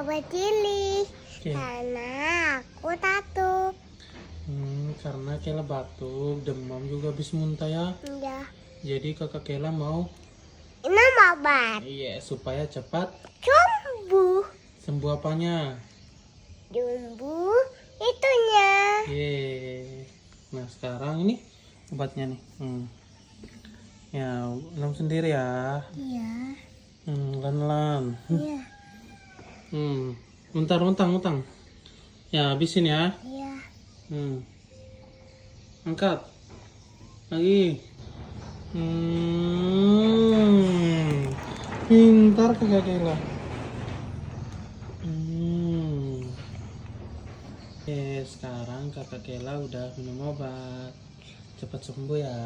obat cilik. Oke. Karena aku batuk. Karena Kela batuk, demam juga habis muntah ya. Ya. Jadi kakak Kela mau Ini obat. supaya cepat Sembuh. sembuh apanya? Sembuh itunya. Nah sekarang ini obatnya nih. Ya, minum sendiri ya. Iya. Lan-lan. Iya. Bentar, utang. Ya, habisin ya. Iya. Angkat. Lagi. Pintar kakak Kela. Oke, sekarang kakak Kela udah minum obat. Cepat sembuh ya.